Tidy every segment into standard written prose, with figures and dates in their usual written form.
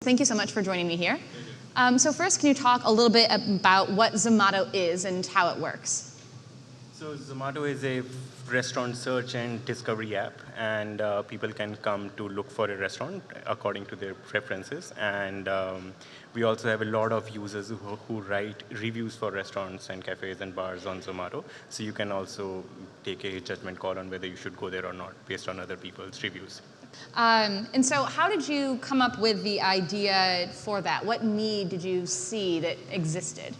Thank you so much for joining me here. So first, can you talk a little bit about what Zomato is and how it works? So Zomato is a restaurant search and discovery app, and people can come to look for a restaurant according to their preferences. And we also have a lot of users who write reviews for restaurants and cafes and bars on Zomato. So you can also take a judgment call on whether you should go there or not based on other people's reviews. And so how did you come up with the idea for that? What need did you see that existed?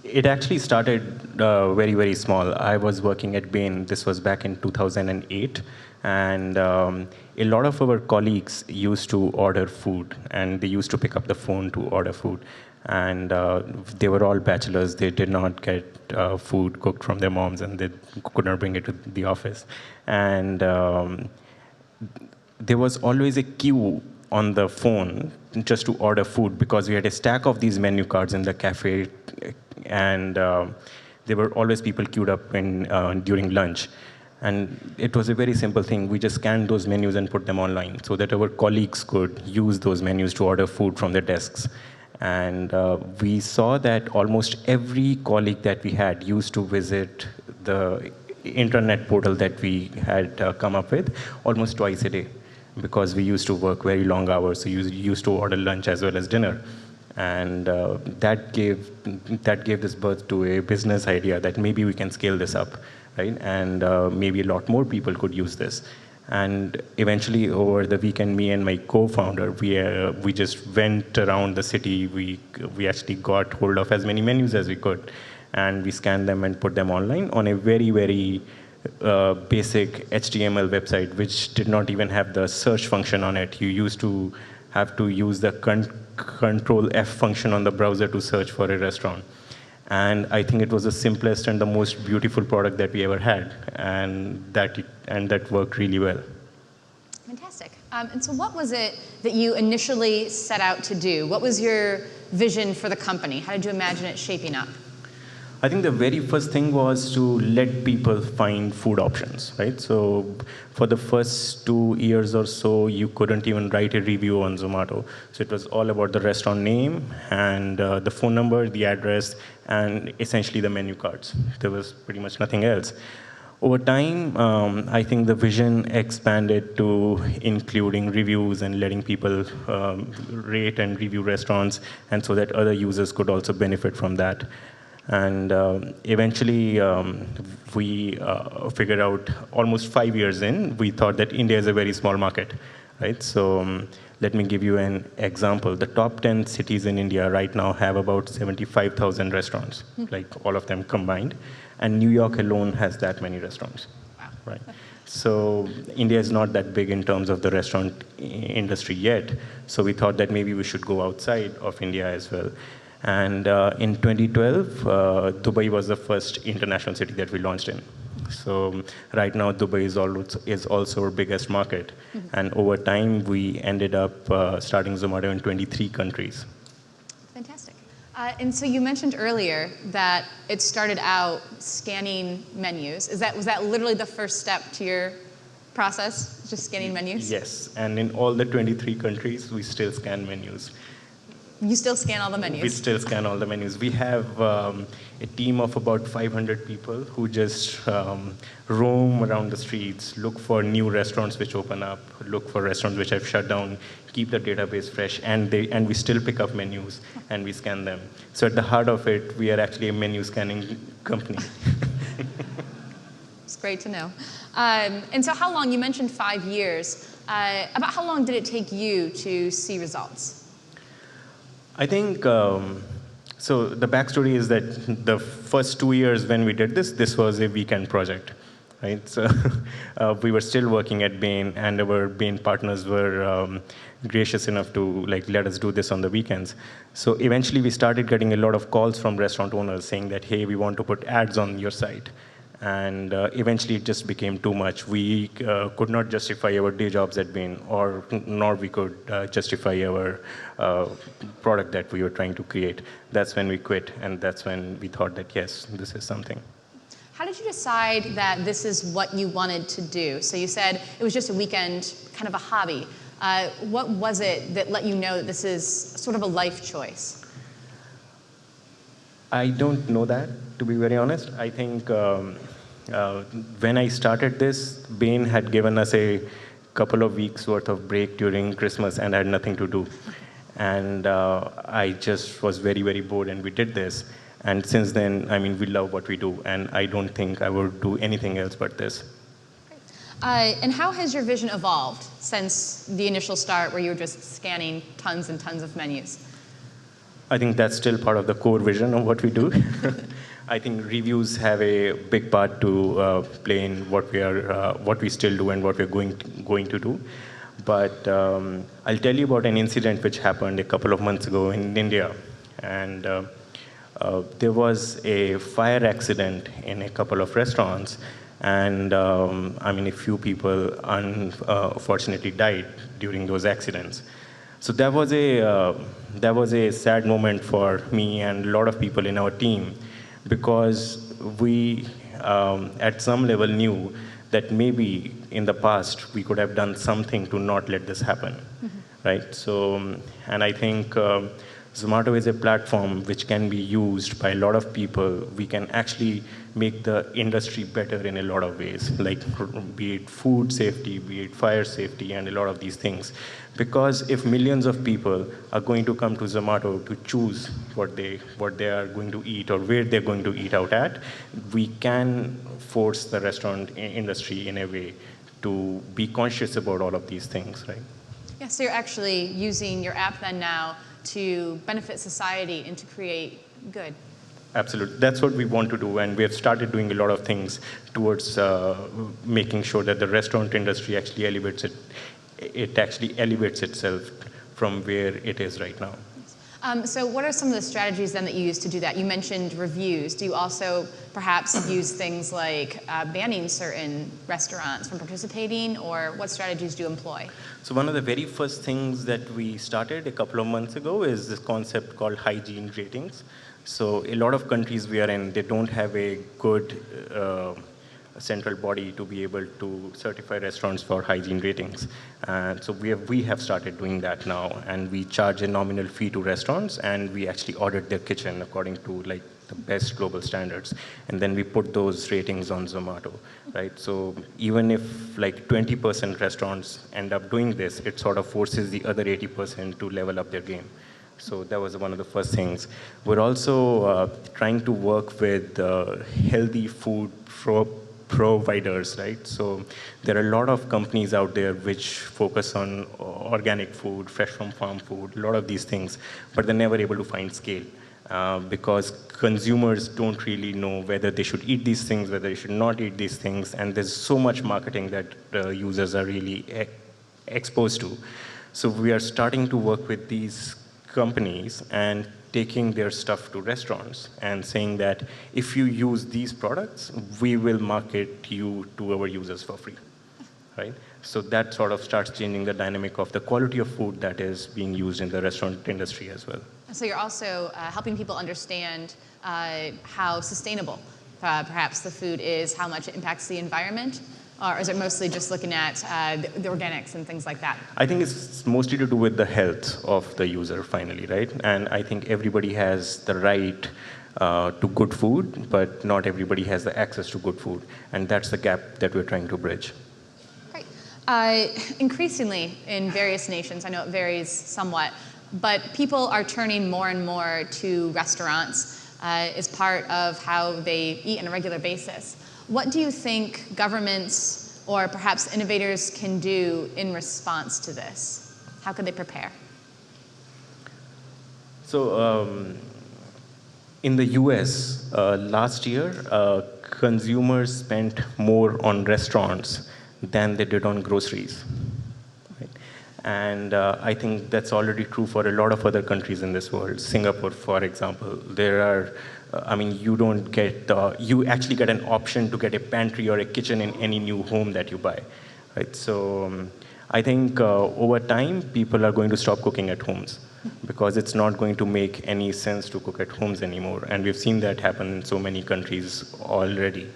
It actually started very, very small. I was working at Bain. This was back in 2008. And a lot of our colleagues used to order food, and they used to pick up the phone to order food. And they were all bachelors. They did not get food cooked from their moms, and they could not bring it to the office. And there was always a queue on the phone just to order food because we had a stack of these menu cards in the cafe, and there were always people queued up during lunch. And it was a very simple thing. We just scanned those menus and put them online so that our colleagues could use those menus to order food from their desks. And we saw that almost every colleague that we had used to visit the internet portal that we had come up with almost twice a day, because we used to work very long hours, so you used to order lunch as well as dinner. And that gave this birth to a business idea that maybe we can scale this up, right? And maybe a lot more people could use this. And eventually, over the weekend, me and my co-founder, we just went around the city. We actually got hold of as many menus as we could, and we scanned them and put them online on a very, very basic HTML website, which did not even have the search function on it. You used to have to use the Control F function on the browser to search for a restaurant. And I think it was the simplest and the most beautiful product that we ever had, and that worked really well. Fantastic. And so what was it that you initially set out to do? What was your vision for the company? How did you imagine it shaping up? I think the very first thing was to let people find food options, right? So for the first 2 years or so, you couldn't even write a review on Zomato. So it was all about the restaurant name and the phone number, the address, and essentially the menu cards. There was pretty much nothing else. Over time, I think the vision expanded to including reviews and letting people rate and review restaurants, and so that other users could also benefit from that. And eventually, we figured out, almost 5 years in, we thought that India is a very small market, right? So let me give you an example. The top 10 cities in India right now have about 75,000 restaurants, like all of them combined. And New York alone has that many restaurants, right? So India is not that big in terms of the restaurant industry yet. So we thought that maybe we should go outside of India as well. And in 2012, Dubai was the first international city that we launched in. So right now, Dubai is also our biggest market. Mm-hmm. And over time, we ended up starting Zomato in 23 countries. Fantastic. And so you mentioned earlier that it started out scanning menus. Was that literally the first step to your process, just scanning menus? Yes, and in all the 23 countries, we still scan menus. You still scan all the menus? We still scan all the menus. We have a team of about 500 people who just roam around the streets, look for new restaurants which open up, look for restaurants which have shut down, keep the database fresh, and we still pick up menus and we scan them. So at the heart of it, we are actually a menu scanning company. It's great to know. And so how long, you mentioned 5 years, about how long did it take you to see results? I think, so the backstory is that the first 2 years when we did this was a weekend project, right? So we were still working at Bain, and our Bain partners were gracious enough to let us do this on the weekends. So eventually we started getting a lot of calls from restaurant owners saying that, hey, we want to put ads on your site. And eventually it just became too much. We could not justify our day jobs at Bain, nor we could justify our product that we were trying to create. That's when we quit, and that's when we thought that, yes, this is something. How did you decide that this is what you wanted to do? So you said it was just a weekend, kind of a hobby. What was it that let you know that this is sort of a life choice? I don't know that, to be very honest. I think when I started this, Bain had given us a couple of weeks worth of break during Christmas and I had nothing to do. And I just was very, very bored and we did this. And since then, I mean, we love what we do and I don't think I would do anything else but this. And how has your vision evolved since the initial start where you were just scanning tons and tons of menus? I think that's still part of the core vision of what we do. I think reviews have a big part to play in what we still do and what we're going to do. But I'll tell you about an incident which happened a couple of months ago in India. And there was a fire accident in a couple of restaurants. And I mean, a few people unfortunately died during those accidents. So that was a sad moment for me and a lot of people in our team because we, at some level, knew that maybe in the past we could have done something to not let this happen, right? So, and I think Zomato is a platform which can be used by a lot of people. We can actually make the industry better in a lot of ways, like be it food safety, be it fire safety, and a lot of these things. Because if millions of people are going to come to Zomato to choose what they are going to eat or where they're going to eat out at, we can force the restaurant industry in a way to be conscious about all of these things, right? Yeah, so you're actually using your app then now to benefit society and to create good. Absolutely. That's what we want to do, and we have started doing a lot of things towards making sure that the restaurant industry actually elevates itself from where it is right now. So what are some of the strategies then that you use to do that? You mentioned reviews. Do you also perhaps use things like banning certain restaurants from participating, or what strategies do you employ? So one of the very first things that we started a couple of months ago is this concept called hygiene ratings. So a lot of countries we are in, they don't have a good central body to be able to certify restaurants for hygiene ratings. And so we have started doing that now, and we charge a nominal fee to restaurants, and we actually audit their kitchen according to like the best global standards. And then we put those ratings on Zomato, right? So even if like 20% restaurants end up doing this, it sort of forces the other 80% to level up their game. So that was one of the first things. We're also trying to work with healthy food providers, right? So there are a lot of companies out there which focus on organic food, fresh from farm food, a lot of these things, but they're never able to find scale because consumers don't really know whether they should eat these things, whether they should not eat these things, and there's so much marketing that users are really exposed to. So we are starting to work with these companies and taking their stuff to restaurants and saying that if you use these products, we will market you to our users for free, right? So that sort of starts changing the dynamic of the quality of food that is being used in the restaurant industry as well. So you're also helping people understand how sustainable perhaps the food is, how much it impacts the environment, or is it mostly just looking at the organics and things like that? I think it's mostly to do with the health of the user finally, right? And I think everybody has the right to good food, but not everybody has the access to good food. And that's the gap that we're trying to bridge. Great. Increasingly in various nations, I know it varies somewhat, but people are turning more and more to restaurants as part of how they eat on a regular basis. What do you think governments or perhaps innovators can do in response to this? How could they prepare? So in the US, last year, consumers spent more on restaurants than they did on groceries. Right? And I think that's already true for a lot of other countries in this world. Singapore, for example, there are you actually get an option to get a pantry or a kitchen in any new home that you buy, right? So I think over time, people are going to stop cooking at homes because it's not going to make any sense to cook at homes anymore. And we've seen that happen in so many countries already.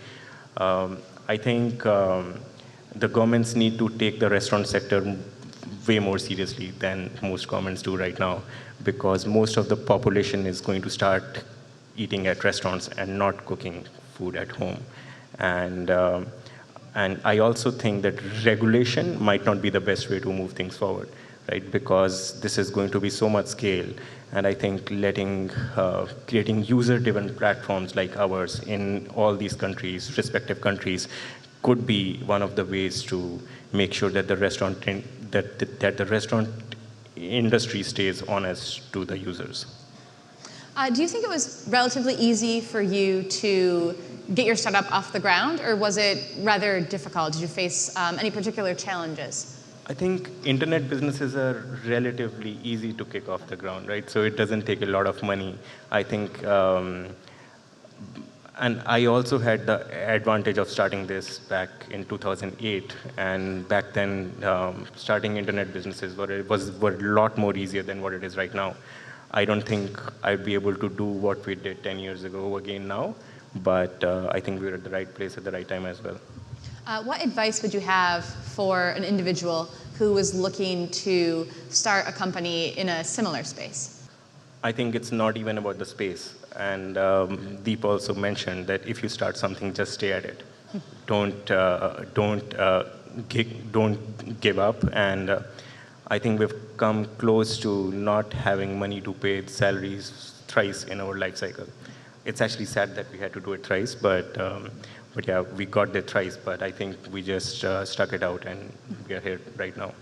I think the governments need to take the restaurant sector way more seriously than most governments do right now, because most of the population is going to start eating at restaurants and not cooking food at home. And I also think that regulation might not be the best way to move things forward, right? Because this is going to be so much scale. And I think creating user-driven platforms like ours in all these countries, respective countries, could be one of the ways to make sure that the restaurant industry stays honest to the users. Do you think it was relatively easy for you to get your startup off the ground, or was it rather difficult? Did you face any particular challenges? I think internet businesses are relatively easy to kick off the ground, right? So it doesn't take a lot of money. I think, and I also had the advantage of starting this back in 2008. And back then, starting internet businesses were a lot more easier than what it is right now. I don't think I'd be able to do what we did 10 years ago again now, but I think we were at the right place at the right time as well. What advice would you have for an individual who was looking to start a company in a similar space? I think it's not even about the space. And Deep also mentioned that if you start something, just stay at it. Don't give up. And I think we've come close to not having money to pay salaries thrice in our life cycle. It's actually sad that we had to do it thrice, but yeah, we got there thrice. But I think we just stuck it out, and we are here right now.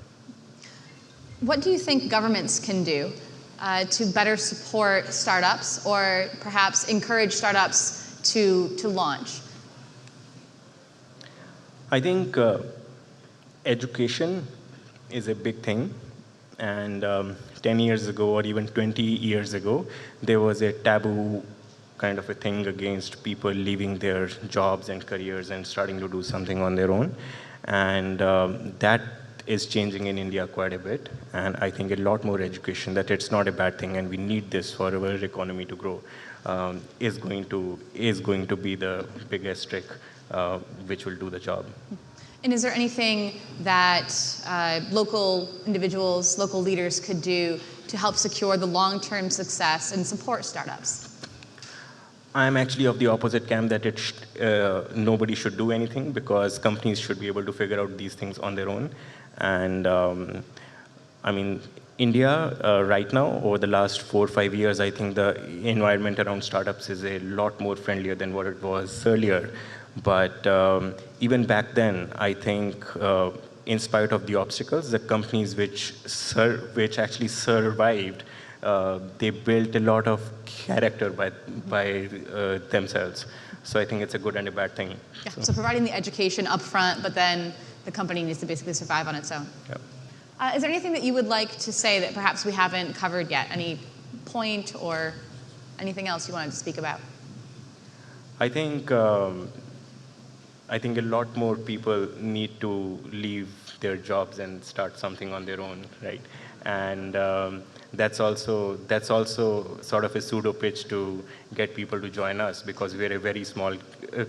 What do you think governments can do to better support startups, or perhaps encourage startups to launch? I think education is a big thing. And 10 years ago, or even 20 years ago, there was a taboo kind of a thing against people leaving their jobs and careers and starting to do something on their own. And that is changing in India quite a bit. And I think a lot more education that it's not a bad thing and we need this for our economy to grow is going to be the biggest trick which will do the job. And is there anything that local individuals, local leaders could do to help secure the long-term success and support startups? I'm actually of the opposite camp that nobody should do anything, because companies should be able to figure out these things on their own. And I mean, India right now, over the last 4 or 5 years, I think the environment around startups is a lot more friendlier than what it was earlier. But even back then, I think in spite of the obstacles, the companies which actually survived, they built a lot of character by themselves. So I think it's a good and a bad thing. Yeah. So providing the education up front, but then the company needs to basically survive on its own. Yeah. Is there anything that you would like to say that perhaps we haven't covered yet? Any point or anything else you wanted to speak about? I think a lot more people need to leave their jobs and start something on their own, right? And that's also sort of a pseudo pitch to get people to join us, because we're a very small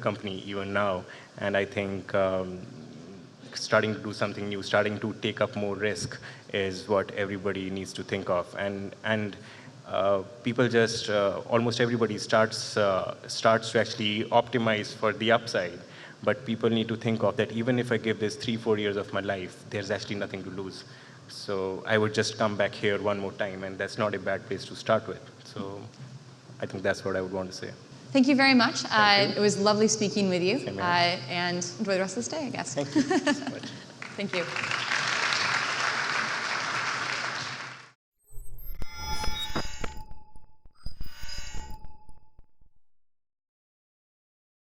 company even now. And I think starting to do something new, starting to take up more risk is what everybody needs to think of. And people just, almost everybody starts to actually optimize for the upside. But people need to think of that even if I give this 3-4 years of my life, there's actually nothing to lose. So I would just come back here one more time, and that's not a bad place to start with. So I think that's what I would want to say. Thank you very much. Thank you. It was lovely speaking with you. Same here. And enjoy the rest of this day, I guess. Thank you so much. Thank you.